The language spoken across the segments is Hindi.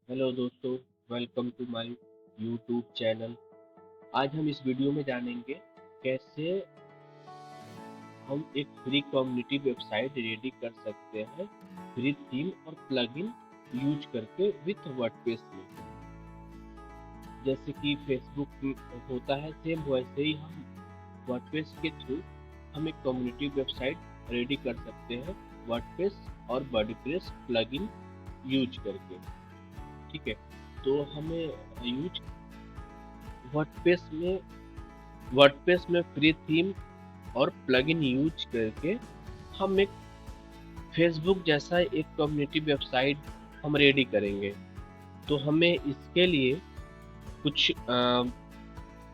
हेलो दोस्तों, welcome to my YouTube channel. आज हम इस वीडियो में जानेंगे कैसे हम एक फ्री कम्युनिटी वेबसाइट रेडी कर सकते हैं फ्री थीम और प्लगइन यूज करके विथ वर्डप्रेस में। जैसे कि फेसबुक होता है, सेम वैसे ही हम वर्डप्रेस के थ्रू हम एक कम्युनिटी वेबसाइट रेडी कर सकते हैं वर्डप्रेस और वर्डप्रेस प्लगइन यूज करके। ठीक है, तो हमें यूज वर्डप्रेस में फ्री थीम और प्लगइन यूज करके हम एक फेसबुक जैसा एक कम्युनिटी वेबसाइट हम रेडी करेंगे। तो हमें इसके लिए कुछ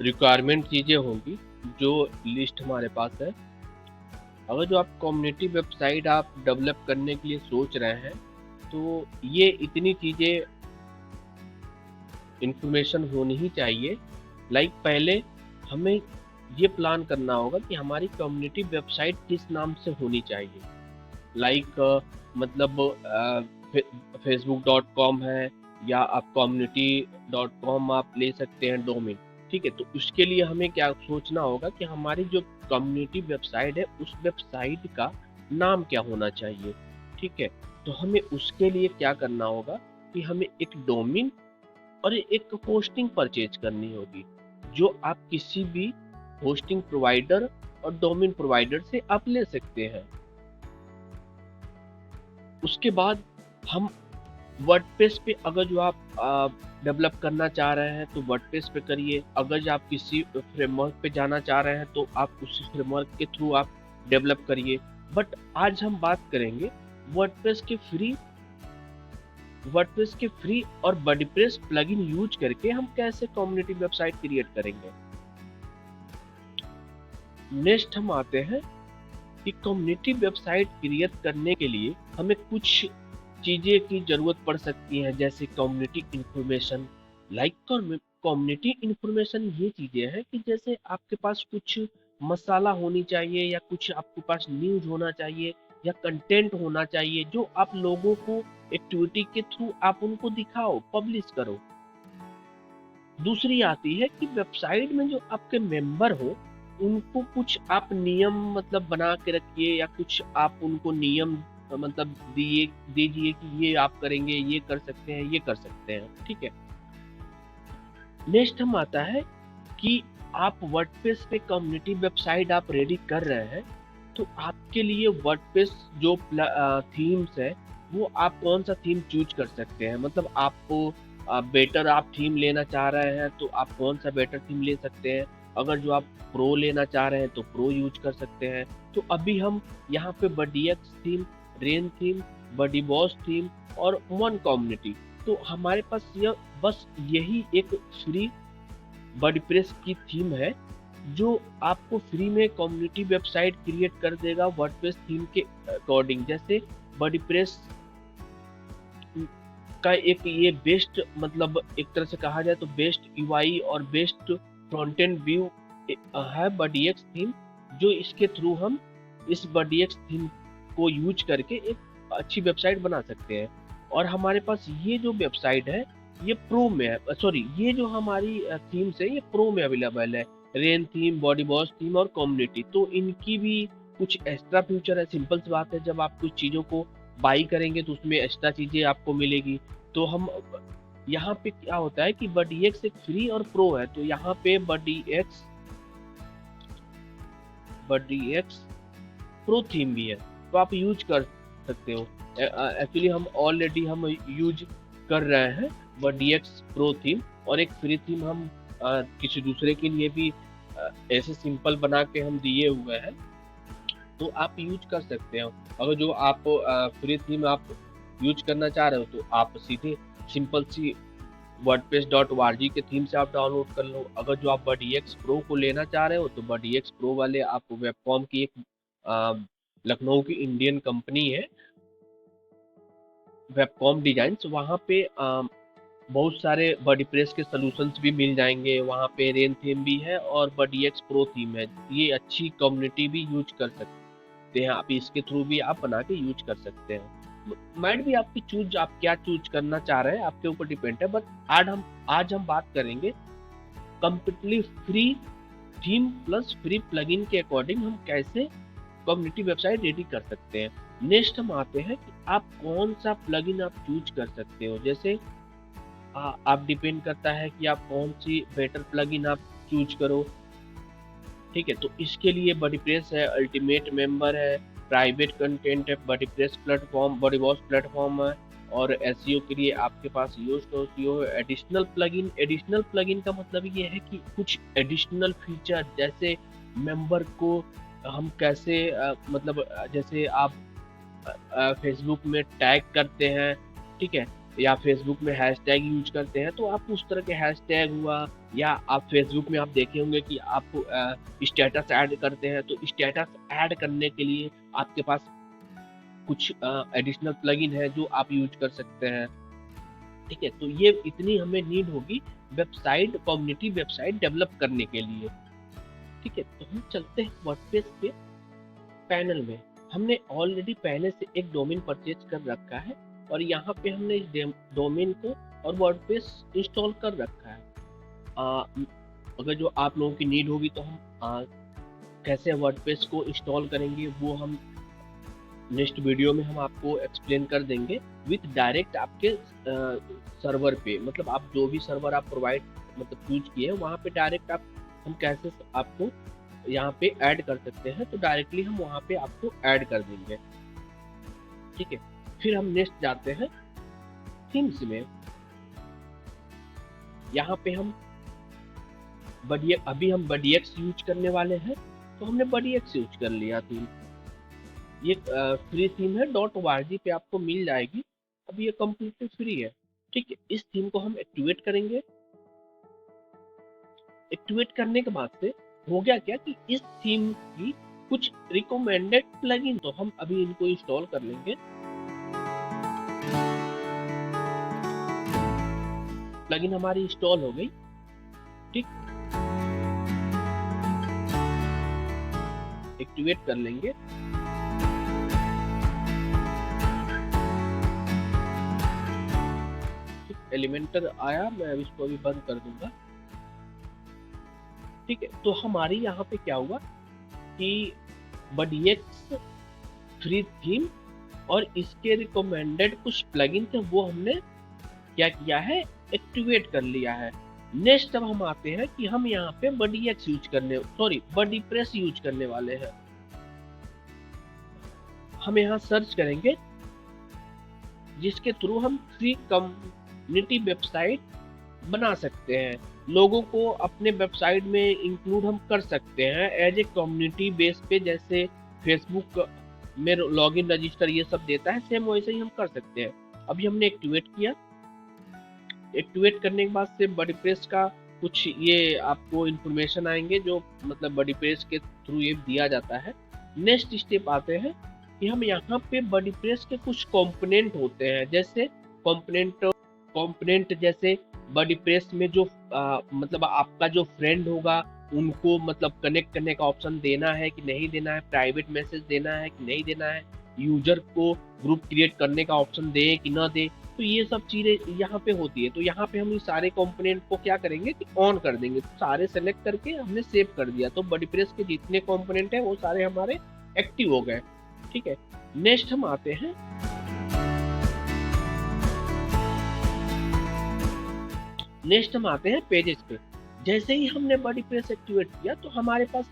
रिक्वायरमेंट चीज़ें होंगी जो लिस्ट हमारे पास है। अगर जो आप कम्युनिटी वेबसाइट आप डेवलप करने के लिए सोच रहे हैं तो ये इतनी चीज़ें इंफॉर्मेशन होनी ही चाहिए। लाइक पहले हमें ये प्लान करना होगा कि हमारी कम्युनिटी वेबसाइट किस नाम से होनी चाहिए। लाइक मतलब facebook.com है या आप community.com आप ले सकते हैं डोमेन। ठीक है, तो उसके लिए हमें क्या सोचना होगा कि हमारी जो कम्युनिटी वेबसाइट है उस वेबसाइट का नाम क्या होना चाहिए। ठीक है, तो हमें उसके लिए क्या करना होगा कि हमें एक डोमेन और एक होस्टिंग परचेज करनी होगी जो आप किसी भी होस्टिंग प्रोवाइडर और डोमेन प्रोवाइडर से आप ले सकते हैं। उसके बाद हम वर्डप्रेस पे अगर जो आप डेवलप करना चाह रहे हैं तो वर्डप्रेस पे करिए। अगर आप किसी फ्रेमवर्क पे जाना चाह रहे हैं तो आप उसी फ्रेमवर्क के थ्रू आप डेवलप करिए। बट आज हम बात करेंगे वर्डप्रेस के फ्री और वर्डप्रेस प्लगइन यूज करके हम कैसे कम्युनिटी वेबसाइट क्रिएट करेंगे। नेक्स्ट हम आते हैं कि कम्युनिटी वेबसाइट क्रिएट करने के लिए हमें कुछ चीजें की जरूरत पड़ सकती है, जैसे community information. Like community information ये चीजें हैं कि जैसे आपके पास कुछ मसाला होनी चाहिए या कुछ आपके पास न्यूज होना चाहिए या कंटेंट होना चाहिए जो आप लोगों को एक्टिविटी के थ्रू आप उनको दिखाओ, पब्लिश करो। दूसरी आती है कि वेबसाइट में जो आपके मेंबर हो उनको कुछ आप नियम मतलब बना के रखिए या कुछ आप उनको नियम मतलब दीजिए कि ये आप करेंगे, ये कर सकते हैं, ये कर सकते हैं। ठीक है, नेक्स्ट हम आता है कि आप वर्डप्रेस पे कम्युनिटी वेबसाइट आप रेडी कर रहे हैं तो आपके लिए वर्डप्रेस जो थीम्स है वो आप कौन सा थीम चूज कर सकते हैं। मतलब आपको बेटर आप थीम लेना चाह रहे हैं तो आप कौन सा बेटर थीम ले सकते हैं। अगर जो आप प्रो लेना चाह रहे हैं तो प्रो यूज कर सकते हैं। तो अभी हम यहाँ पे बडीएक्स थीम, रेन थीम, बडी बॉस थीम और वन कम्युनिटी, तो हमारे पास यह बस यही एक फ्री वर्डप्रेस की थीम है जो आपको फ्री में कम्युनिटी वेबसाइट क्रिएट कर देगा वर्डप्रेस थीम के अकॉर्डिंग। जैसे वर्डप्रेस का एक ये बेस्ट मतलब एक तरह से कहा जाए तो बेस्ट यूआई और बेस्ट फ्रंट एंड व्यू है बडीएक्स थीम, जो इसके थ्रू हम इस बडीएक्स थीम को यूज करके एक अच्छी वेबसाइट बना सकते हैं। और हमारे पास ये जो वेबसाइट है ये प्रो में है, सॉरी ये जो हमारी थीम्स है ये प्रो में अवेलेबल है। Rain theme, body wash theme और कम्युनिटी, तो इनकी भी कुछ एक्स्ट्रा फीचर है। सिंपल सी बात है, जब आप कुछ चीज़ों को बाई करेंगे तो उसमें एक्स्ट्रा चीज़ें आपको मिलेगी। तो हम यहाँ पे क्या होता है कि बडीएक्स एक फ्री और प्रो है, तो यहाँ पे बडीएक्स प्रो थीम भी है तो आप यूज कर सकते हो। एक्चुअली हम ऑलरेडी हम यूज कर रहे हैं बडीएक्स प्रो थीम, और एक फ्री थीम हम किसी दूसरे के लिए भी ऐसे सिंपल बना के हम दिए हुए हैं, तो आप यूज कर सकते हो। अगर जो आप फ्री थीम आप यूज करना चाह रहे हो तो आप सीधे सिंपल सी wordpress.org के थीम से आप डाउनलोड कर लो। अगर जो आप बडीएक्स प्रो को लेना चाह रहे हो तो बडीएक्स प्रो वाले आप वेबकॉम की एक लखनऊ की इंडियन कंपनी है वेबकॉम डिजाइन्स, वहाँ पे बहुत सारे वर्डप्रेस के सॉल्यूशंस भी मिल जाएंगे। वहाँ पे रेन थीम भी है और बडीएक्स प्रो थीम है। ये अच्छी कम्युनिटी भी यूज कर सकते हैं आप, इसके थ्रू भी आप बना के यूज कर सकते हैं। माइट भी आपकी चूज, आप क्या चूज करना चाह रहे हैं आपके ऊपर डिपेंड है। बट आज हम बात करेंगे completely free theme plus free plugin के अकॉर्डिंग हम कैसे कम्युनिटी वेबसाइट रेडी कर सकते हैं। नेक्स्ट हम आते हैं कि आप कौन सा प्लगइन आप चूज कर सकते हो। जैसे आप डिपेंड करता है कि आप कौन सी बेटर प्लगइन आप चूज करो। ठीक है, तो इसके लिए वर्डप्रेस है, अल्टीमेट मेंबर है, प्राइवेट कंटेंट है, वर्डप्रेस प्लेटफॉर्म, बॉडीबॉस प्लेटफॉर्म है, और एसईओ के लिए आपके पास योस्ट.io है। एडिशनल प्लगइन का मतलब ये है कि कुछ एडिशनल फीचर, जैसे मेंबर को हम कैसे मतलब जैसे आप फेसबुक में टैग करते हैं, ठीक है, या फेसबुक में हैशटैग यूज करते हैं, तो आप उस तरह के हैशटैग हुआ, या आप फेसबुक में आप देखे होंगे कि आप स्टेटस ऐड करते हैं, तो स्टेटस ऐड करने के लिए आपके पास कुछ एडिशनल प्लगइन है जो आप यूज कर सकते हैं। ठीक है, तो ये इतनी हमें नीड होगी वेबसाइट, कम्युनिटी वेबसाइट डेवलप करने के लिए। ठीक है, तो हम चलते हैं वर्डप्रेस के पैनल में। हमने ऑलरेडी पहले से एक डोमेन परचेज कर रखा है, और यहाँ पे हमने इस डोमेन को और वर्डप्रेस इंस्टॉल कर रखा है। अगर जो आप लोगों की नीड होगी तो हम कैसे वर्डप्रेस को इंस्टॉल करेंगे वो हम नेक्स्ट वीडियो में हम आपको एक्सप्लेन कर देंगे विथ डायरेक्ट आपके सर्वर पे। मतलब आप जो भी सर्वर आप प्रोवाइड मतलब चूज किए हैं वहाँ पे डायरेक्ट हम कैसे आपको यहाँ पे ऐड कर सकते हैं, तो डायरेक्टली हम वहाँ पे आपको ऐड कर देंगे। ठीक है, फिर हम नेक्स्ट जाते हैं थीम्स में। यहाँ पे हम अभी हम बडीएक्स यूज करने वाले हैं, तो हमने बडीएक्स यूज कर लिया थीम। ये फ्री थीम है, .org पे आपको मिल जाएगी। अब ये कंप्लीटली फ्री है। ठीक है, इस थीम को हम एक्टिवेट करेंगे। एक्टिवेट करने के बाद से हो गया क्या कि इस थीम की कुछ रिकमेंडेड प्लगइन, तो हम अभी इनको इंस्टॉल कर लेंगे। प्लगइन हमारी इंस्टॉल हो गई। ठीक, एक्टिवेट कर लेंगे। एलिमेंटर आया, मैं अब इसको अभी बंद कर दूंगा। ठीक है, तो हमारी यहाँ पे क्या हुआ कि बडीएक्स फ्री थीम और इसके रिकमेंडेड कुछ प्लगइन थे वो हमने क्या किया है, एक्टिवेट कर लिया है। नेक्स्ट अब हम आते हैं कि हम यहाँ पे बडीएक्स यूज करने, बडीप्रेस यूज करने वाले हैं। हम यहाँ सर्च करेंगे जिसके थ्रू हम फ्री कम्युनिटी वेबसाइट बना सकते हैं। लोगों को अपने वेबसाइट में इंक्लूड हम कर सकते हैं एज ए कम्युनिटी बेस पे। जैसे फेसबुक में लॉगिन रजिस्टर ये सब देता है, सेम वैसे ही हम कर सकते हैं। अभी हमने एक्टिवेट किया। एक्टिवेट करने के बाद से वर्डप्रेस का कुछ ये आपको इंफॉर्मेशन आएंगे जो मतलब वर्डप्रेस के थ्रू ये दिया जाता है। नेक्स्ट स्टेप आते हैं कि हम यहाँ पे वर्डप्रेस के कुछ कंपोनेंट होते हैं, जैसे कंपोनेंट जैसे वर्डप्रेस में जो मतलब आपका जो फ्रेंड होगा उनको मतलब कनेक्ट करने का ऑप्शन देना है कि नहीं देना है, प्राइवेट मैसेज देना है कि नहीं देना है, यूजर को ग्रुप क्रिएट करने का ऑप्शन दे कि ना दे, तो ये सब चीजें यहाँ पे होती है। तो यहाँ पे हम इस सारे कंपोनेंट को क्या करेंगे कि ऑन कर देंगे। तो सारे सेलेक्ट करके हमने सेव कर दिया, तो वर्डप्रेस के जितने कंपोनेंट है वो सारे हमारे एक्टिव हो गए। ठीक है, नेक्स्ट हम आते हैं पेजेस पे। जैसे ही हमने वर्डप्रेस एक्टिवेट किया तो हमारे पास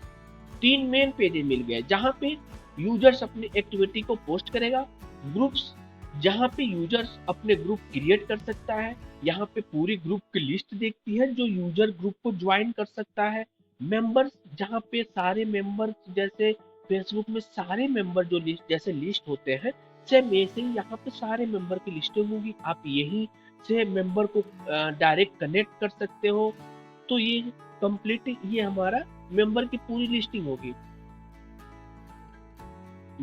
3 मेन पेजेस मिल गए, जहाँ पे यूजर्स अपनी एक्टिविटी को पोस्ट करेगा, ग्रुप्स जहाँ पे यूजर्स अपने ग्रुप क्रिएट कर सकता है, यहाँ पे पूरी ग्रुप की लिस्ट देखती है जो यूजर ग्रुप को ज्वाइन कर सकता है, मेंबर्स जहाँ पे सारे मेंबर्स जैसे फेसबुक में सारे मेंबर जो लिस्ट होते हैं, सेम ऐसे ही यहाँ पे सारे मेंबर की लिस्टिंग होगी। आप यही से मेंबर को डायरेक्ट कनेक्ट कर सकते हो। तो ये कंप्लीट ये हमारा मेंबर की पूरी लिस्टिंग होगी।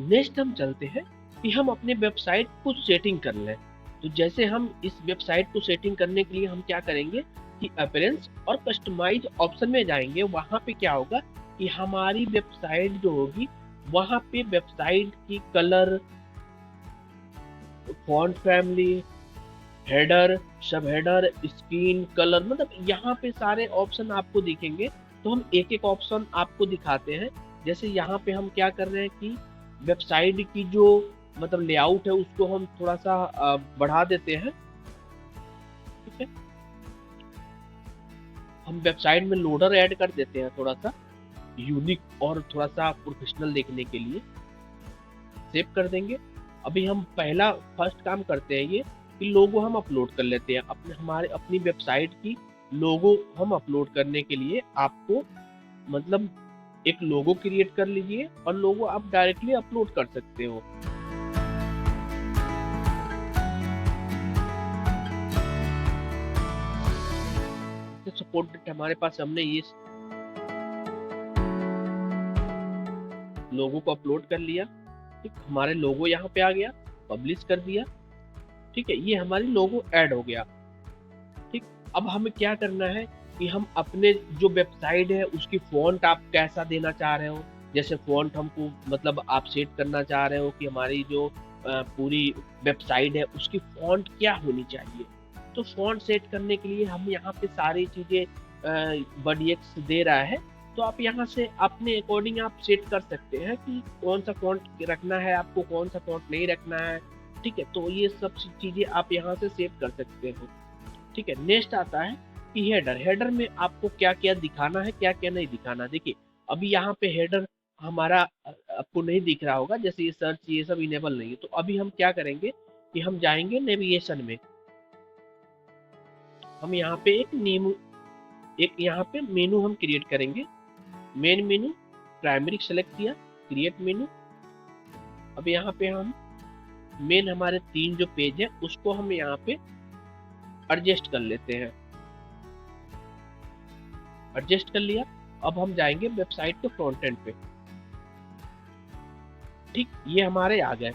नेक्स्ट हम चलते हैं कि हम अपने वेबसाइट को सेटिंग कर लें। तो जैसे हम इस वेबसाइट को सेटिंग करने के लिए हम क्या करेंगे कि अपीयरेंस और कस्टमाइज ऑप्शन में जाएंगे। वहां पे क्या होगा कि हमारी वेबसाइट जो होगी वहां पे वेबसाइट की कलर, फॉन्ट फैमिली, हेडर, सब हेडर, स्क्रीन कलर, मतलब यहाँ पे सारे ऑप्शन आपको दिखेंगे। तो हम एक एक ऑप्शन आपको दिखाते हैं। जैसे यहाँ पे हम क्या कर रहे हैं कि वेबसाइट की जो मतलब लेआउट है उसको हम थोड़ा सा बढ़ा देते हैं। ठीक है, हम वेबसाइट में लोडर ऐड कर देते हैं थोड़ा सा यूनिक और थोड़ा सा प्रोफेशनल देखने के लिए, सेव कर देंगे। अभी हम पहला फर्स्ट काम करते हैं ये कि लोगो हम अपलोड कर लेते हैं अपनी वेबसाइट की। लोगो हम अपलोड करने के लिए आपको मतलब एक लोगो क्रिएट कर लीजिए और लोगो आप डायरेक्टली अपलोड कर सकते हो। सपोर्टेड हमारे पास हमने ये लोगो को अपलोड कर लिया। ठीक, हमारे लोगो यहाँ पे आ गया, पब्लिश कर दिया। ठीक है, ये हमारी लोगो ऐड हो गया। ठीक, अब हमें क्या करना है कि हम अपने जो वेबसाइट है उसकी फॉन्ट आप कैसा देना चाह रहे हो। जैसे फॉन्ट हमको मतलब आप सेट करना चाह रहे हो कि हमारी जो पूरी वेबसाइट है उसकी फॉन्ट क्या होनी चाहिए। तो फॉन्ट सेट करने के लिए हम यहाँ पे सारी चीजें बडीएक्स दे रहा है। तो आप यहाँ से अपने अकॉर्डिंग आप सेट कर सकते हैं कि कौन सा फॉन्ट रखना है आपको, कौन सा फॉन्ट नहीं रखना है। ठीक है, तो ये सब चीजें आप यहाँ से सेव कर सकते हो। ठीक है, नेक्स्ट आता है कि हेडर। हेडर में आपको क्या क्या दिखाना है, क्या क्या नहीं दिखाना। देखिए अभी यहाँ पे हेडर हमारा आपको नहीं दिख रहा होगा, जैसे ये सर्च ये सब इनेबल नहीं है। तो अभी हम क्या करेंगे कि हम जाएंगे नेविगेशन में। हम यहाँ पे एक यहाँ पे मेनू हम क्रिएट करेंगे। मेन मेनू, प्राइमरी सेलेक्ट किया, क्रिएट मेनू। अब यहाँ पे हम मेन हमारे 3 जो पेज है उसको हम यहाँ पे एडजस्ट कर लेते हैं। एडजस्ट कर लिया। अब हम जाएंगे वेबसाइट के फ्रंट एंड पे। ठीक, ये हमारे आ गए,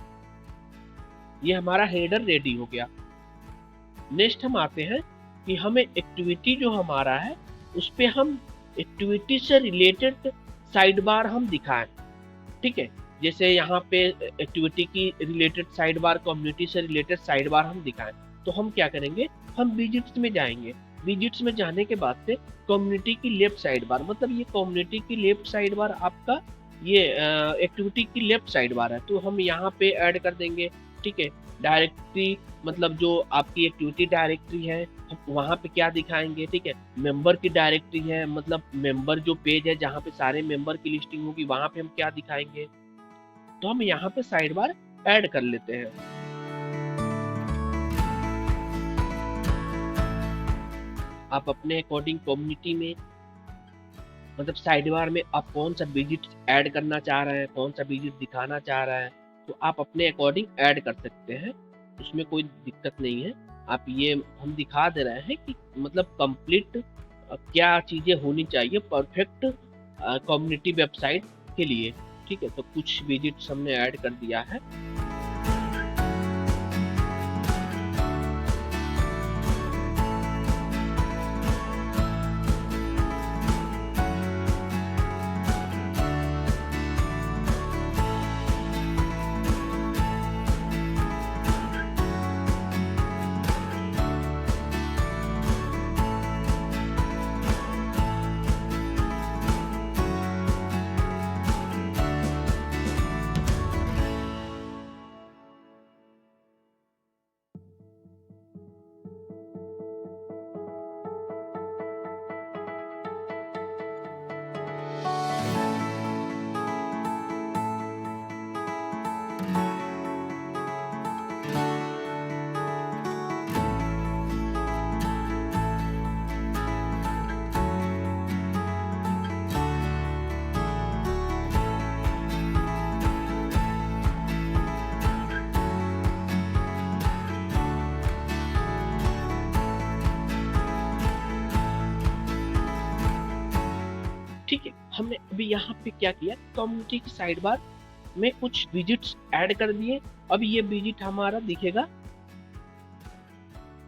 ये हमारा हेडर रेडी हो गया। नेक्स्ट हम आते हैं कि हमें एक्टिविटी जो हमारा है उस पे हम एक्टिविटी से रिलेटेड साइड बार हम दिखाएं। ठीक है, जैसे यहाँ पे एक्टिविटी की रिलेटेड साइड बार, कम्युनिटी से रिलेटेड साइड बार हम दिखाएं। तो हम क्या करेंगे, हम विजिट्स में जाएंगे। विजिट्स में जाने के बाद से कम्युनिटी की लेफ्ट साइड बार, मतलब ये कम्युनिटी की लेफ्ट साइड बार आपका ये एक्टिविटी की लेफ्ट साइड बार है, तो हम यहाँ पे ऐड कर देंगे। ठीक है, डायरेक्टरी मतलब जो आपकी एक्टिविटी डायरेक्टरी है हम वहाँ पे क्या दिखाएंगे। ठीक है, मेंबर की डायरेक्टरी है, मतलब मेंबर जो पेज है जहाँ पे सारे मेंबर की लिस्टिंग होगी वहाँ पे हम क्या दिखाएंगे। तो हम यहाँ पे साइड बार ऐड कर लेते हैं। आप अपने अकॉर्डिंग कम्युनिटी में मतलब साइड बार में आप कौन सा विजिट ऐड करना चाह रहे हैं, कौन सा विजिट दिखाना चाह रहे हैं, तो आप अपने अकॉर्डिंग ऐड कर सकते हैं, उसमें कोई दिक्कत नहीं है। आप ये हम दिखा दे रहे हैं कि मतलब कंप्लीट क्या चीजें होनी चाहिए परफेक्ट कम्युनिटी वेबसाइट के लिए। ठीक है, तो कुछ विजिट्स हमने ऐड कर दिया है। ठीक है, हमने अभी यहाँ पे क्या किया, कम्युनिटी की साइड बार में कुछ विजिट्स ऐड कर दिए। अब ये विजिट हमारा दिखेगा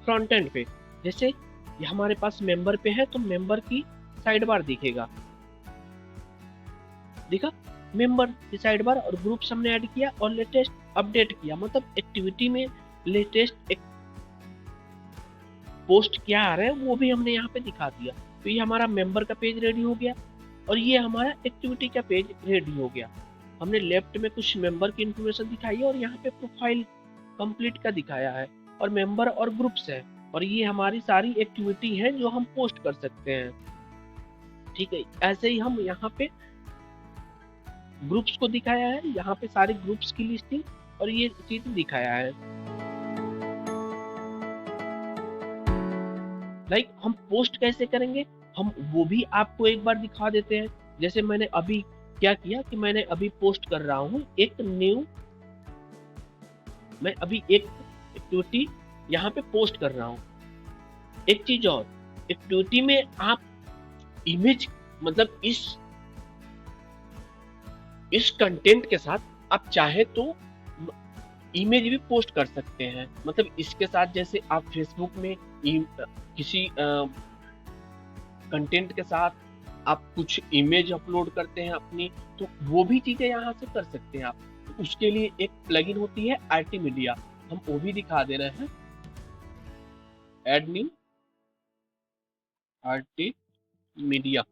फ्रंट एंड पे। जैसे ये हमारे पास मेंबर पे है तो मेंबर की साइड बार दिखेगा, दिखा मेंबर की साइड बार। और ग्रुप्स हमने ऐड किया और लेटेस्ट अपडेट किया, मतलब एक्टिविटी में लेटेस्ट एक पोस्ट क्या आ रहा है वो भी हमने यहाँ पे दिखा दिया। तो ये हमारा मेंबर का पेज रेडी हो गया और ये हमारा एक्टिविटी का पेज रेडी हो गया। हमने लेफ्ट में कुछ मेंबर की इंफॉर्मेशन दिखाई है और यहाँ पे प्रोफाइल कंप्लीट का दिखाया है और मेंबर और ग्रुप्स है और ये हमारी सारी एक्टिविटी है जो हम पोस्ट कर सकते हैं। ठीक है, ऐसे ही हम यहाँ पे ग्रुप्स को दिखाया है, यहाँ पे सारे ग्रुप्स की लिस्टिंग और ये चीज दिखाया है। लाइक हम पोस्ट कैसे करेंगे हम वो भी आपको एक बार दिखा देते हैं। जैसे मैंने अभी क्या किया कि मैंने अभी पोस्ट कर रहा हूँ मैं अभी एक एक्टिविटी यहाँ पे पोस्ट कर रहा हूँ। एक चीज और, एक्टिविटी में आप इमेज मतलब इस कंटेंट के साथ आप चाहे तो इमेज भी पोस्ट कर सकते हैं। मतलब इसके साथ जैसे आप फेसबुक में किसी कंटेंट के साथ आप कुछ इमेज अपलोड करते हैं अपनी, तो वो भी चीजें यहाँ से कर सकते हैं आप। तो उसके लिए एक प्लगइन होती है आरटी मीडिया, हम वो भी दिखा दे रहे हैं। ऐड न्यू आरटी मीडिया,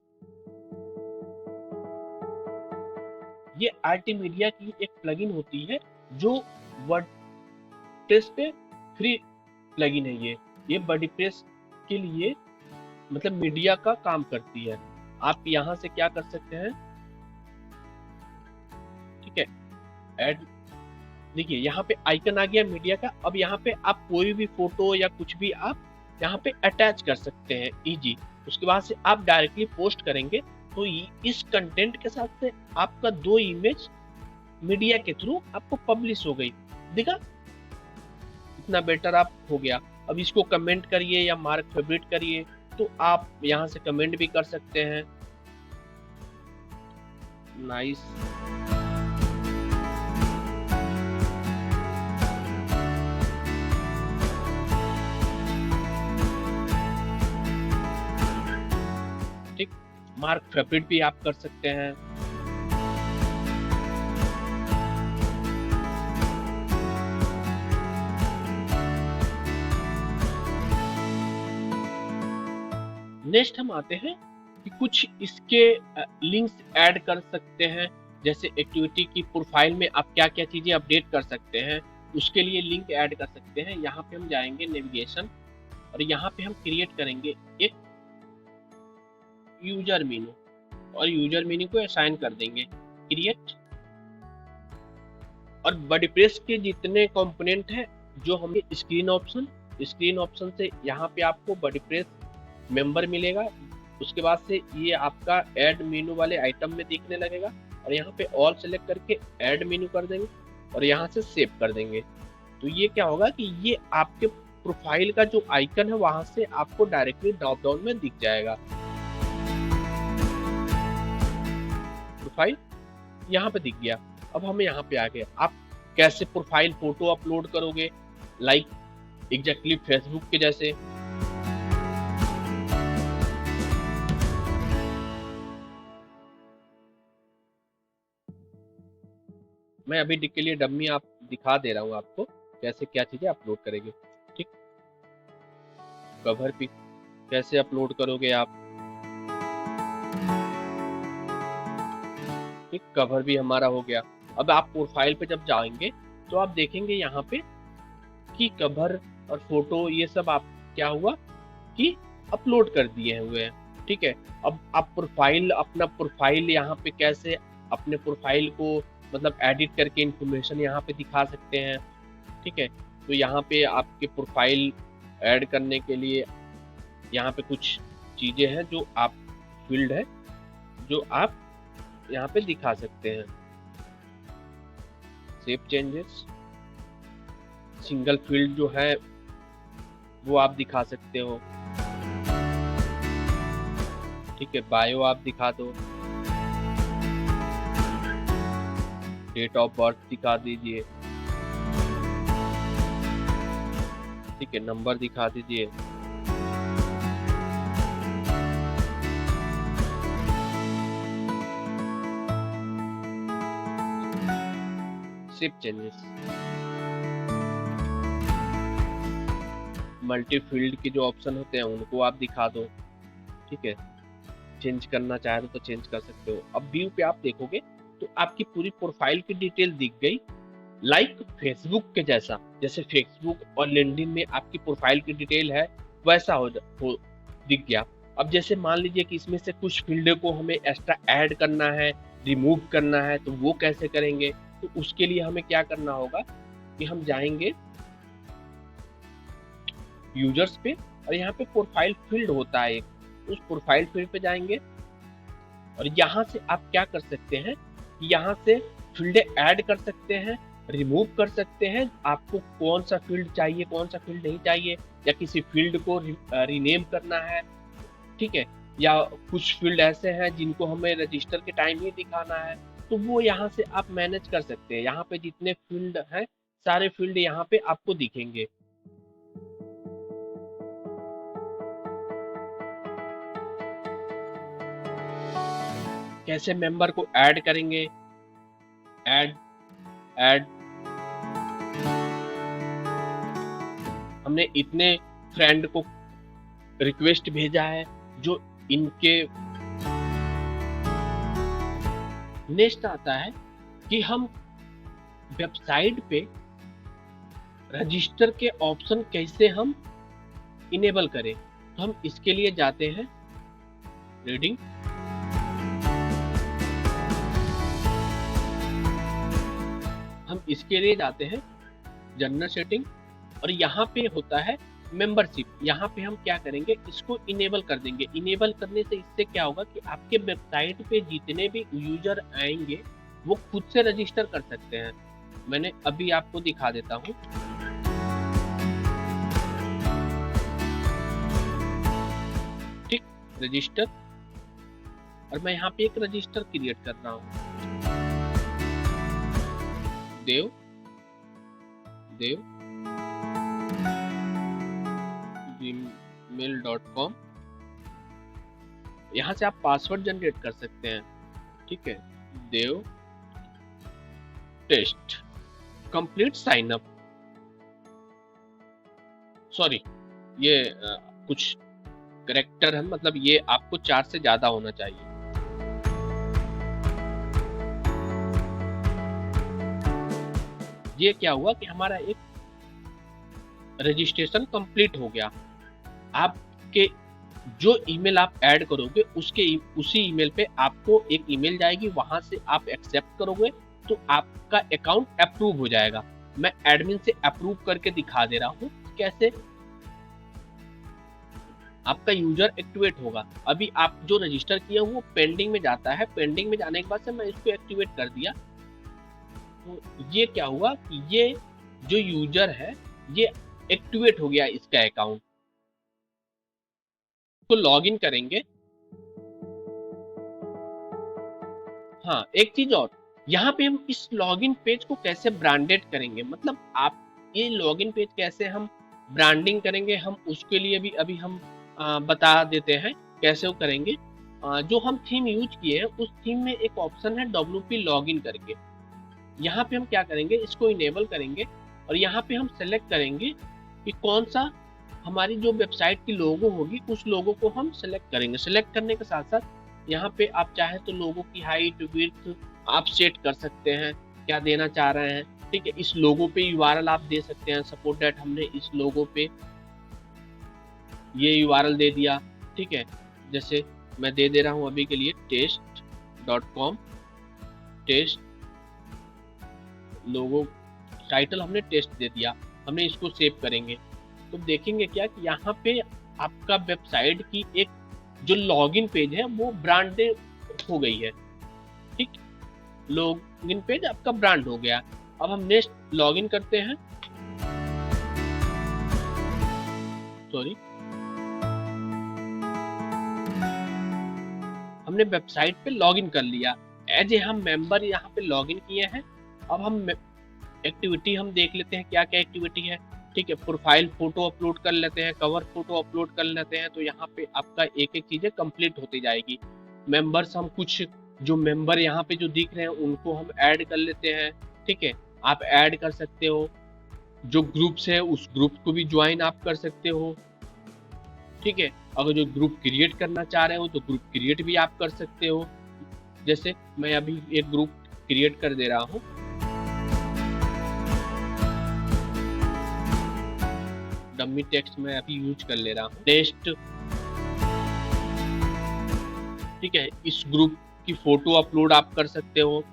ये आरटी मीडिया की एक प्लगइन होती है जो वर्डप्रेस पे फ्री प्लगइन है। ये वर्डप्रेस के लिए मतलब मीडिया का काम करती है। आप यहां से क्या कर सकते हैं, ठीक है, ऐड, देखिए यहाँ पे आइकन आ गया मीडिया का। अब यहाँ पे आप कोई भी फोटो या कुछ भी आप यहाँ पे अटैच कर सकते हैं इजी। उसके बाद से आप डायरेक्टली पोस्ट करेंगे तो इस कंटेंट के साथ से आपका 2 इमेज मीडिया के थ्रू आपको पब्लिश हो गई। देखा इतना बेटर आप हो गया। अब इसको कमेंट करिए या मार्क फेवरेट करिए, तो आप यहाँ से कमेंट भी कर सकते हैं। नाइस, ठीक, मार्क फेवरेट भी आप कर सकते हैं। नेक्स्ट हम आते हैं कि कुछ इसके लिंक्स ऐड कर सकते हैं। जैसे एक्टिविटी की प्रोफाइल में आप क्या क्या चीजें अपडेट कर सकते हैं, उसके लिए लिंक ऐड कर सकते हैं। यहाँ पे हम जाएंगे नेविगेशन और यहाँ पे हम क्रिएट करेंगे एक यूजर मेनू और यूजर मेनू को असाइन कर देंगे क्रिएट। और वर्डप्रेस के जितने कंपोनेंट हैं जो हमें स्क्रीन ऑप्शन से यहाँ पे आपको वर्डप्रेस मेंबर मिलेगा। उसके बाद से ये आपका ऐड मेनू वाले आइटम में दिखने लगेगा और यहाँ पे ऑल सेलेक्ट करके ऐड मेनू कर देंगे और यहाँ से सेव कर देंगे। तो ये क्या होगा कि ये आपके प्रोफाइल का जो आइकन है वहां से आपको डायरेक्टली ड्रॉप डाउन में दिख जाएगा। प्रोफाइल यहाँ पे दिख गया। अब हमें यहाँ पे आ गया, आप कैसे प्रोफाइल फोटो अपलोड करोगे, लाइक एग्जैक्टली फेसबुक के जैसे। मैं अभी के लिए डम्मी आप दिखा दे रहा हूँ आपको कैसे क्या चीजें अपलोड करेंगे। ठीक, कवर पिक कैसे अपलोड करोगे आप। ठीक, कवर भी हमारा हो गया। अब आप प्रोफाइल पे जब जाएंगे तो आप देखेंगे यहाँ पे कि कवर और फोटो ये सब आप क्या हुआ कि अपलोड कर दिए हुए हैं। ठीक है, अब आप अपना प्रोफाइल यहाँ पे कैसे अपने प्रोफाइल को मतलब एडिट करके इंफॉर्मेशन यहाँ पे दिखा सकते हैं। ठीक है, तो यहाँ पे आपके प्रोफाइल ऐड करने के लिए यहाँ पे कुछ चीजें हैं जो आप फील्ड है जो आप यहाँ पे दिखा सकते हैं। सेव चेंजेस, सिंगल फील्ड जो है वो आप दिखा सकते हो। ठीक है, बायो आप दिखा दो, डेट ऑफ बर्थ दिखा दीजिए। ठीक है, नंबर दिखा दीजिए। Save changes. मल्टी फील्ड के जो ऑप्शन होते हैं उनको आप दिखा दो, ठीक है। चेंज करना चाहे तो चेंज कर सकते हो। अब व्यू पे आप देखोगे तो आपकी पूरी प्रोफाइल की डिटेल दिख गई, लाइक फेसबुक के जैसा। जैसे फेसबुक और लिंक्डइन में आपकी प्रोफाइल की डिटेल है वैसा हो दिख गया। अब जैसे मान लीजिए कि इसमें से कुछ फील्ड को हमें एक्स्ट्रा ऐड करना है, रिमूव करना है, तो वो कैसे करेंगे? तो उसके लिए हमें क्या करना होगा कि हम जाएंगे यूजर्स पे और यहाँ पे प्रोफाइल फील्ड होता है एक, उस प्रोफाइल फील्ड पे जाएंगे और यहाँ से आप क्या कर सकते हैं, यहाँ से फील्ड ऐड कर सकते हैं, रिमूव कर सकते हैं। आपको कौन सा फील्ड चाहिए, कौन सा फील्ड नहीं चाहिए, या किसी फील्ड को रीनेम करना है, ठीक है, या कुछ फील्ड ऐसे हैं जिनको हमें रजिस्टर के टाइम ही दिखाना है, तो वो यहाँ से आप मैनेज कर सकते हैं। यहाँ पे जितने फील्ड हैं सारे फील्ड यहाँ पे आपको दिखेंगे। कैसे मेंबर को ऐड करेंगे, ऐड ऐड हमने इतने फ्रेंड को रिक्वेस्ट भेजा है जो इनके। नेक्स्ट आता है कि हम वेबसाइट पे रजिस्टर के ऑप्शन कैसे हम इनेबल करें। तो हम इसके लिए जाते हैं रीडिंग, हम इसके लिए जाते हैं जनरल सेटिंग और यहाँ पे होता है मेंबरशिप। यहाँ पे हम क्या करेंगे, इसको इनेबल कर देंगे। इनेबल करने से इससे क्या होगा कि आपके वेबसाइट पे जितने भी यूजर आएंगे वो खुद से रजिस्टर कर सकते हैं। मैंने अभी आपको दिखा देता हूँ। ठीक, रजिस्टर, और मैं यहाँ पे एक रजिस्टर क्रिएट कर रहा हूँ, देव gmail.com। यहाँ से आप पासवर्ड जनरेट कर सकते हैं, ठीक है, dev test, complete sign up. Sorry, ये कुछ करेक्टर है, मतलब ये आपको 4 से ज्यादा होना चाहिए। ये क्या हुआ कि हमारा एक रजिस्ट्रेशन कंप्लीट हो गया। आपके जो ईमेल आप ऐड करोगे उसी ईमेल पे आपको एक ईमेल जाएगी, वहां से आप एक्सेप्ट करोगे तो आपका अकाउंट अप्रूव हो जाएगा। मैं एडमिन से अप्रूव करके दिखा दे रहा हूँ कैसे आपका यूजर एक्टिवेट होगा। अभी आप जो रजिस्टर किए वो पेंडिंग में जाता है, पेंडिंग में जाने के बाद से मैं इसको एक्टिवेट कर दिया। तो ये क्या हुआ कि ये जो यूजर है ये एक्टिवेट हो गया इसका अकाउंट। तो लॉगिन करेंगे। हाँ, एक चीज और, यहाँ पे हम इस लॉगिन पेज को कैसे ब्रांडेड करेंगे, मतलब आप ये लॉगिन पेज कैसे हम ब्रांडिंग करेंगे, हम उसके लिए भी अभी हम बता देते हैं कैसे वो करेंगे। जो हम थीम यूज किए हैं उस थीम में एक ऑप्शन है WP लॉगिन करके। यहाँ पे हम क्या करेंगे, इसको इनेबल करेंगे और यहाँ पे हम सेलेक्ट करेंगे कि कौन सा हमारी जो वेबसाइट की लोगो होगी उस लोगो को हम सेलेक्ट करेंगे। सेलेक्ट करने के साथ साथ यहाँ पे आप चाहे तो लोगो की हाइट विड्थ आप सेट कर सकते हैं, क्या देना चाह रहे हैं, ठीक है। इस लोगो पे URL आप दे सकते हैं, सपोज दैट हमने इस लोगो पे ये URL दे दिया, ठीक है। जैसे मैं दे रहा हूँ अभी के लिए test.com, टेस्ट लोगो, टाइटल हमने टेस्ट दे दिया, हमने इसको सेव करेंगे। तो देखेंगे क्या कि यहाँ पे आपका वेबसाइट की एक जो लॉगिन पेज है वो ब्रांडेड हो गई है, ठीक, लॉगिन पेज आपका ब्रांड हो गया। अब हम नेक्स्ट लॉगिन करते हैं, सॉरी, हमने वेबसाइट पे लॉगिन कर लिया, एज ए हम मेंबर यहाँ पे लॉगिन किए हैं। अब हम एक्टिविटी हम देख लेते हैं क्या क्या एक्टिविटी है, ठीक है। प्रोफाइल फोटो अपलोड कर लेते हैं, कवर फोटो अपलोड कर लेते हैं, तो यहाँ पे आपका एक एक चीजें कंप्लीट होती जाएगी। मेंबर्स हम कुछ जो मेंबर यहाँ पे जो दिख रहे हैं उनको हम ऐड कर लेते हैं, ठीक है, आप ऐड कर सकते हो। जो ग्रुप्स है उस ग्रुप को भी ज्वाइन आप कर सकते हो। ठीक है, अगर जो ग्रुप क्रिएट करना चाह रहे हो तो ग्रुप क्रिएट भी आप कर सकते हो। जैसे मैं अभी एक ग्रुप क्रिएट कर दे रहा हूँ। डमी टेक्स्ट में अभी यूज कर ले रहा हूँ। नेक्स्ट, ठीक है, इस ग्रुप की फोटो अपलोड आप कर सकते हो।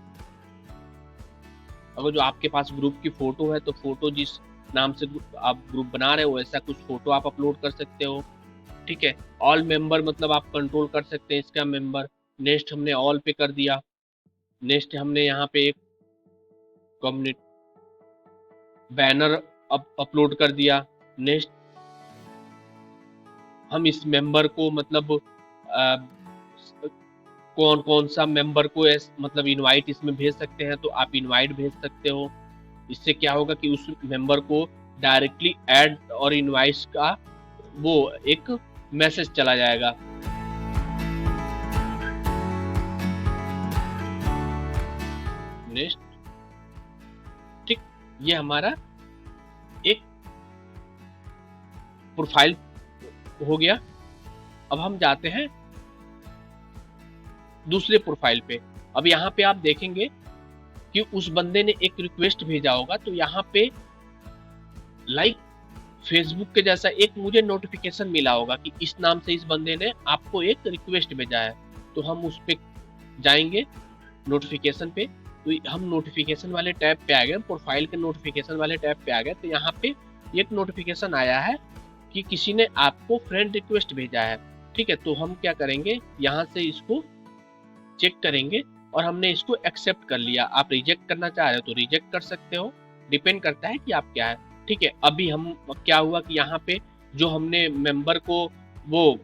अगर जो आपके पास ग्रुप की फोटो है तो फोटो जिस नाम से आप ग्रुप बना रहे हो ऐसा कुछ फोटो आप अपलोड कर सकते हो। ठीक है, ऑल मेंबर मतलब आप कंट्रोल कर सकते हैं इसका मेंबर। नेक्स्ट हमने ऑल पे कर दिया। नेक्स्ट हमने यहाँ पे एक कम्युनिटी बैनर अपलोड कर दिया। नेक्स्ट हम इस मेंबर को मतलब कौन कौन सा मेंबर को मतलब इनवाइट इसमें भेज सकते हैं, तो आप इनवाइट भेज सकते हो। इससे क्या होगा कि उस मेंबर को डायरेक्टली ऐड और इनवाइट का वो एक मैसेज चला जाएगा। नेक्स्ट, ठीक, ये हमारा एक प्रोफाइल हो गया। अब हम जाते हैं दूसरे प्रोफाइल पे। अब यहाँ पे आप देखेंगे कि उस बंदे ने एक रिक्वेस्ट भेजा होगा, तो यहाँ पे लाइक फेसबुक के जैसा एक मुझे नोटिफिकेशन मिला होगा कि इस नाम से इस बंदे ने आपको एक रिक्वेस्ट भेजा है। तो हम उस पे जाएंगे नोटिफिकेशन पे, तो हम नोटिफिकेशन वाले टैब पे आ गए, प्रोफाइल के नोटिफिकेशन वाले टैब पे आ गए। तो यहाँ पे एक नोटिफिकेशन आया है कि किसी ने आपको फ्रेंड रिक्वेस्ट भेजा है। ठीक है, तो हम क्या करेंगे, यहाँ से इसको चेक करेंगे और हमने इसको एक्सेप्ट कर लिया। आप रिजेक्ट करना चाह रहे हो तो रिजेक्ट कर सकते हो, डिपेंड करता है कि आप क्या है। ठीक है, अभी हम क्या हुआ कि यहाँ पे जो हमने मेंबर को वो,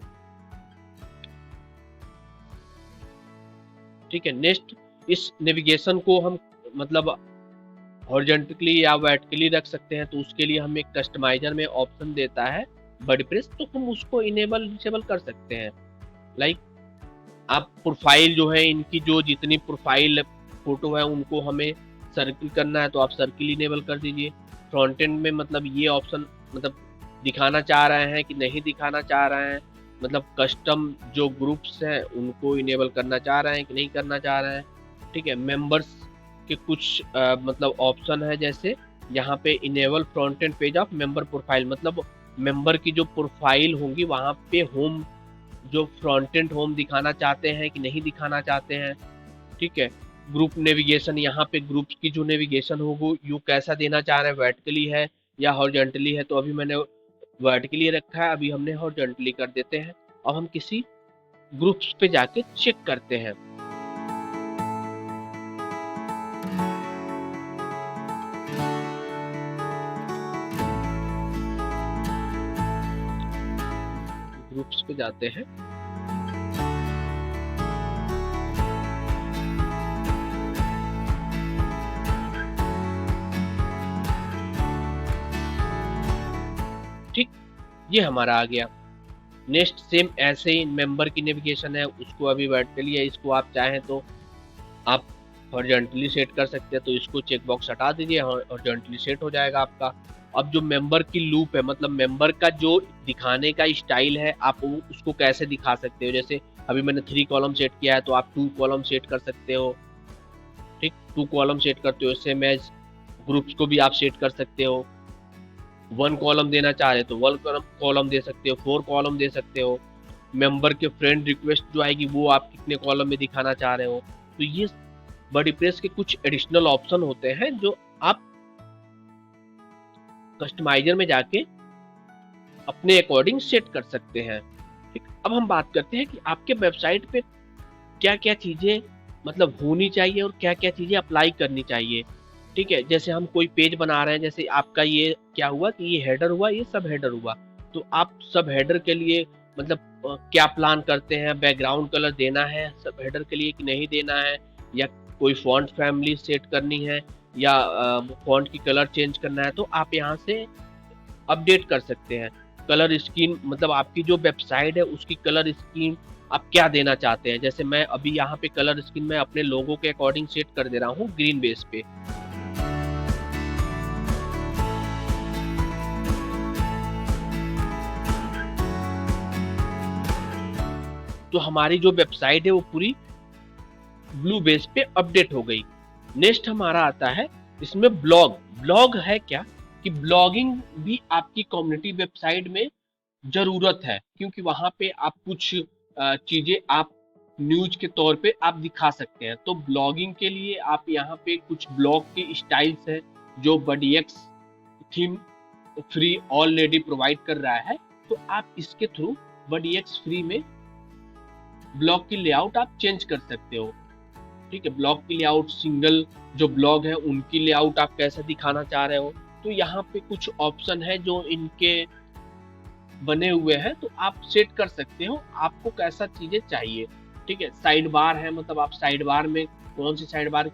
ठीक है, नेक्स्ट इस नेविगेशन को हम मतलब हॉरिजॉन्टली या वर्टिकली रख सकते हैं, तो उसके लिए हम एक कस्टमाइजर में ऑप्शन देता है वर्डप्रेस, तो हम उसको इनेबल डिसेबल कर सकते हैं। लाइक आप प्रोफाइल जो है इनकी जो जितनी प्रोफाइल फोटो है उनको हमें सर्किल करना है तो आप सर्किल इनेबल कर दीजिए। फ्रंट एंड में मतलब ये ऑप्शन मतलब दिखाना चाह रहे हैं कि नहीं दिखाना चाह रहे हैं, मतलब कस्टम जो ग्रुप्स हैं उनको इनेबल करना चाह रहे हैं कि नहीं करना चाह रहे हैं। ठीक है, मेंबर्स के कुछ मतलब ऑप्शन है, जैसे यहाँ पे enable front end page of member profile, मतलब मेंबर की जो प्रोफाइल होंगी वहाँ पे होम जो फ्रंट एंड होम दिखाना चाहते हैं कि नहीं दिखाना चाहते हैं। ठीक है, ग्रुप नेविगेशन, यहाँ पे ग्रुप्स की जो नेविगेशन होगी यू कैसा देना चाह रहे हैं, वर्टिकली है या हॉरिजॉन्टली है। तो अभी मैंने वर्टिकली रखा है, अभी हमने हॉरिजॉन्टली कर देते हैं। अब हम किसी ग्रुप्स पे जाके चेक करते हैं। ग्रुप्स पे जाते हैं, ठीक, ये हमारा आ गया। नेक्स्ट सेम ऐसे ही मेंबर की नेविगेशन है, उसको अभी वर्टिकली है, इसको आप चाहें तो आप हॉरिजॉन्टली सेट कर सकते हैं, तो इसको चेक बॉक्स हटा दीजिए, हॉरिजॉन्टली सेट हो जाएगा आपका। अब जो मेंबर की लूप है, मतलब मेंबर का जो दिखाने का स्टाइल है, आप उसको कैसे दिखा सकते हो। जैसे अभी मैंने 3 कॉलम सेट किया है तो आप 2 कॉलम सेट कर सकते हो। ठीक, 2 कॉलम सेट करते हो, सेम एज ग्रुप्स को भी आप सेट कर सकते हो। 1 कॉलम देना चाह रहे तो 1 कॉलम दे सकते हो, 4 कॉलम दे सकते हो। मेंबर के फ्रेंड रिक्वेस्ट जो आएगी वो आप कितने कॉलम में दिखाना चाह रहे हो। तो ये वर्डप्रेस के कुछ एडिशनल ऑप्शन होते हैं जो आप कस्टमाइजर में जाके अपने अकॉर्डिंग सेट कर सकते हैं। ठीक, अब हम बात करते हैं कि आपके वेबसाइट पे क्या क्या चीजें मतलब होनी चाहिए और क्या क्या चीजें अप्लाई करनी चाहिए। ठीक है, जैसे हम कोई पेज बना रहे हैं, जैसे आपका ये क्या हुआ कि ये हेडर हुआ, ये सब हेडर हुआ, तो आप सब हेडर के लिए मतलब क्या प्लान करते हैं, बैकग्राउंड कलर देना है सब हेडर के लिए कि नहीं देना है, या कोई फॉन्ट फैमिली सेट करनी है, या फॉन्ट की कलर चेंज करना है, तो आप यहाँ से अपडेट कर सकते हैं। कलर स्कीम मतलब आपकी जो वेबसाइट है उसकी कलर स्कीम आप क्या देना चाहते हैं। जैसे मैं अभी यहाँ पे कलर स्कीम में अपने लोगों के अकॉर्डिंग सेट कर दे रहा हूँ ग्रीन बेस पे। तो हमारी जो वेबसाइट है वो पूरी ब्लू बेस पे अपडेट हो गई। नेक्स्ट हमारा आता है इसमें ब्लॉग। ब्लॉग है क्या कि ब्लॉगिंग भी आपकी कम्युनिटी वेबसाइट में जरूरत है, क्योंकि वहां पे आप कुछ चीजें आप न्यूज के तौर पे आप दिखा सकते हैं। तो ब्लॉगिंग के लिए आप यहाँ पे कुछ ब्लॉग के स्टाइल्स है जो बडीएक्स थीम फ्री ऑलरेडी प्रोवाइड कर रहा है, तो आप इसके थ्रू बडीएक्स फ्री में ब्लॉग की लेआउट आप चेंज कर सकते हो। ठीक है, ब्लॉग की लेआउट, सिंगल जो ब्लॉग है उनकी लेआउट आप कैसा दिखाना चाह रहे हो, तो यहाँ पे कुछ ऑप्शन है जो इनके बने हुए हैं, तो आप सेट कर सकते हो आपको कैसा चीजें चाहिए। ठीक है, साइड बार है, मतलब आप साइड बार में कौन सी साइड बार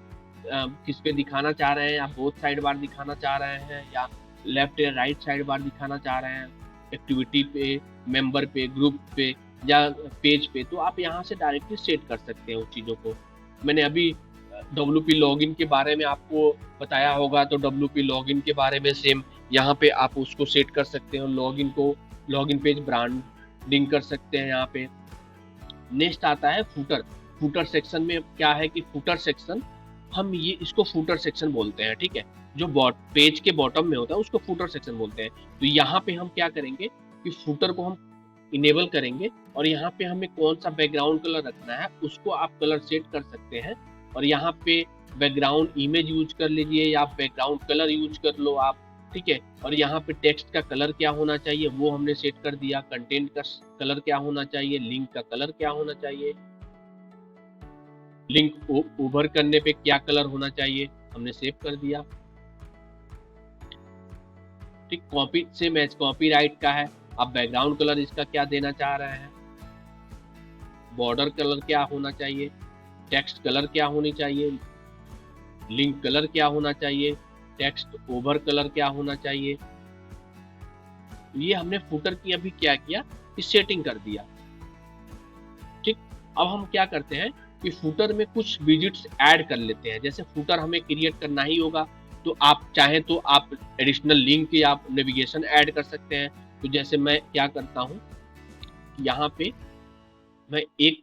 किस पे दिखाना चाह रहे हैं, या बोथ साइड बार दिखाना चाह रहे हैं, या लेफ्ट या राइट साइड बार दिखाना चाह रहे हैं, एक्टिविटी पे, मेंबर पे, ग्रुप पे या पेज पे, तो आप यहाँ से डायरेक्टली सेट कर सकते हैं उन चीज़ों को। मैंने अभी WP लॉगिन के बारे में आपको बताया होगा, तो WP लॉगिन के बारे में सेम यहाँ पे आप उसको सेट कर सकते हो, लॉगिन को, लॉगिन पेज ब्रांडिंग कर सकते हैं यहाँ पे। नेक्स्ट आता है फुटर। फुटर सेक्शन में क्या है कि फुटर सेक्शन, हम ये इसको फुटर सेक्शन बोलते हैं। ठीक है, जो पेज के बॉटम में होता है उसको फुटर सेक्शन बोलते हैं। तो यहाँ पे हम क्या करेंगे कि फुटर को हम इनेबल करेंगे, और यहाँ पे हमें कौन सा बैकग्राउंड कलर रखना है उसको आप कलर सेट कर सकते हैं। और यहाँ पे बैकग्राउंड इमेज यूज कर लीजिए या बैकग्राउंड कलर यूज कर लो आप। ठीक है, और यहाँ पे टेक्स्ट का कलर क्या होना चाहिए वो हमने सेट कर दिया, कंटेंट का कलर क्या होना चाहिए, लिंक का कलर क्या होना चाहिए, लिंक ओवर करने पे क्या कलर होना चाहिए हमने सेव कर दिया। ठीक, कॉपी से मैच कॉपीराइट का है, आप बैकग्राउंड कलर इसका क्या देना चाह रहे हैं, बॉर्डर कलर क्या होना चाहिए, टेक्स्ट कलर क्या होनी चाहिए, लिंक कलर क्या होना चाहिए, टेक्स्ट ओवर कलर क्या होना चाहिए। ये हमने फुटर की अभी क्या किया कि सेटिंग कर दिया। ठीक, अब हम क्या करते हैं कि फुटर में कुछ विजिट्स ऐड कर लेते हैं। जैसे फुटर हमें क्रिएट करना ही होगा, तो आप चाहें तो आप एडिशनल लिंक या आप नेविगेशन ऐड कर सकते हैं। तो जैसे मैं क्या करता हूँ, यहाँ पे मैं एक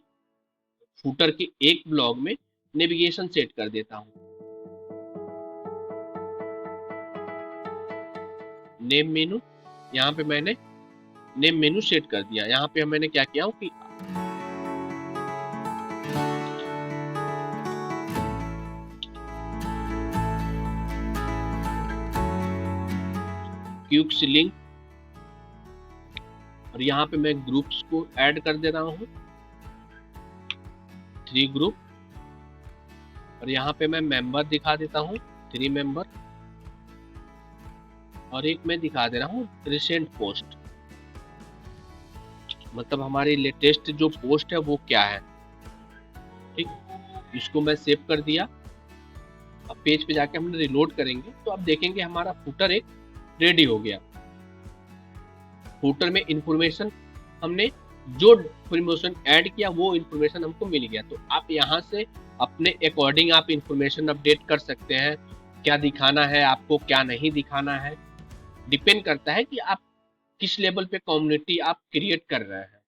फुटर के एक ब्लॉग में नेविगेशन सेट कर देता हूँ। नेम मेनू, यहाँ पे मैंने नेम मेनू सेट कर दिया। यहाँ पे मैंने क्या किया हूँ कि क्यूक्स लिंक, और यहाँ पे मैं ग्रुप्स को ऐड कर दे रहा हूँ, 3 ग्रुप, और यहाँ पे मैं मेंबर दिखा देता हूँ 3 मेंबर, और एक मैं दिखा दे रहा हूँ रिसेंट पोस्ट, मतलब हमारी लेटेस्ट जो पोस्ट है वो क्या है। ठीक, इसको मैं सेव कर दिया। अब पेज पे जाके हम रिलोड करेंगे तो अब देखेंगे हमारा फुटर एक रेडी हो गया। फुटर में इंफॉर्मेशन हमने जो इंफॉर्मेशन ऐड किया वो इंफॉर्मेशन हमको मिल गया। तो आप यहाँ से अपने अकॉर्डिंग आप इंफॉर्मेशन अपडेट कर सकते हैं, क्या दिखाना है आपको, क्या नहीं दिखाना है, डिपेंड करता है कि आप किस लेवल पे कम्युनिटी आप क्रिएट कर रहे हैं।